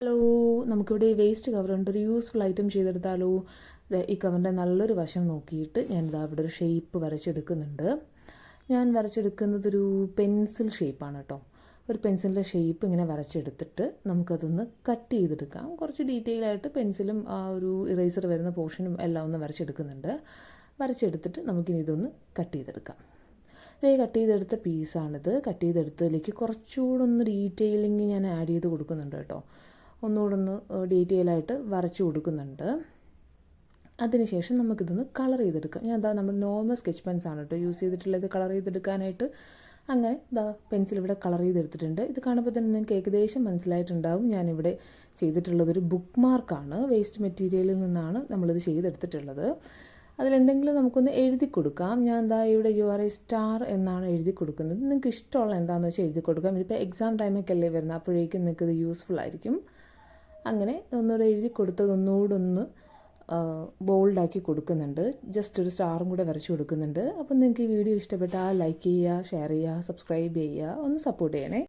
Hello, നമുക്കിവിടെ waste കവറുണ്ട്. ഒരു useful item ചെയ്തെടുത്താലോ? ഈ കവറിൻ്റെ നല്ലൊരു വശം നോക്കിയിട്ട് ഞാനിതാ ഇവിടെ ഒരു ഷേപ്പ് വരച്ചെടുക്കുന്നുണ്ട്. ഞാൻ വരച്ചെടുക്കുന്നതൊരു പെൻസിൽ ഷേപ്പാണ് കേട്ടോ. ഒരു പെൻസിലിൻ്റെ ഷേപ്പ് ഇങ്ങനെ വരച്ചെടുത്തിട്ട് നമുക്കതൊന്ന് കട്ട് ചെയ്തെടുക്കാം. കുറച്ച് ഡീറ്റെയിൽ ആയിട്ട് പെൻസിലും ആ ഒരു ഇറേസർ വരുന്ന പോർഷനും എല്ലാം ഒന്ന് വരച്ചെടുക്കുന്നുണ്ട്. വരച്ചെടുത്തിട്ട് നമുക്കിനി ഇതൊന്ന് കട്ട് ചെയ്തെടുക്കാം. കട്ട് ചെയ്തെടുത്ത പീസാണിത്. കട്ട് ചെയ്തെടുത്തതിലേക്ക് കുറച്ചുകൂടെ ഒന്ന് ഡീറ്റെയിലിങ് ഞാൻ ആഡ് ചെയ്ത് കൊടുക്കുന്നുണ്ട് കേട്ടോ. ഒന്നുകൂടെ ഒന്ന് ഡീറ്റെയിൽ ആയിട്ട് വരച്ച് കൊടുക്കുന്നുണ്ട്. അതിനുശേഷം നമുക്കിതൊന്ന് കളർ ചെയ്തെടുക്കാം. ഞാൻ നമ്മുടെ നോർമൽ സ്കെച്ച് പെൻസാണ് കേട്ടോ യൂസ് ചെയ്തിട്ടുള്ളത് കളർ ചെയ്തെടുക്കാനായിട്ട്. അങ്ങനെ പെൻസിൽ ഇവിടെ കളർ ചെയ്തെടുത്തിട്ടുണ്ട്. ഇത് കാണുമ്പോൾ തന്നെ നിങ്ങൾക്ക് ഏകദേശം മനസ്സിലായിട്ടുണ്ടാവും ഞാനിവിടെ ചെയ്തിട്ടുള്ളതൊരു ബുക്ക് മാർക്കാണ്. വേസ്റ്റ് മെറ്റീരിയലിൽ നിന്നാണ് നമ്മളിത് ചെയ്തെടുത്തിട്ടുള്ളത്. അതിലെന്തെങ്കിലും നമുക്കൊന്ന് എഴുതി കൊടുക്കാം. ഞാൻ ഇവിടെ URA സ്റ്റാർ എന്നാണ് എഴുതി കൊടുക്കുന്നത്. നിങ്ങൾക്ക് ഇഷ്ടമുള്ള എന്താണെന്ന് വെച്ചാൽ എഴുതി കൊടുക്കാം. ഇതിപ്പോൾ എക്സാം ടൈമൊക്കെ അല്ലേ വരുന്നത്, അപ്പോഴേക്കും നിങ്ങൾക്ക് ഇത് യൂസ്ഫുൾ ആയിരിക്കും. അങ്ങനെ ഒന്നുകൂടെ എഴുതി കൊടുത്തത് ഒന്നുകൂടെ ഒന്ന് ബോൾഡാക്കി കൊടുക്കുന്നുണ്ട്. ജസ്റ്റ് ഒരു സ്റ്റാറും കൂടെ വരച്ച് കൊടുക്കുന്നുണ്ട്. അപ്പം നിങ്ങൾക്ക് ഈ വീഡിയോ ഇഷ്ടപ്പെട്ടാൽ ലൈക്ക് ചെയ്യുക, ഷെയർ ചെയ്യുക, സബ്സ്ക്രൈബ് ചെയ്യുക, ഒന്ന് സപ്പോർട്ട് ചെയ്യണേ.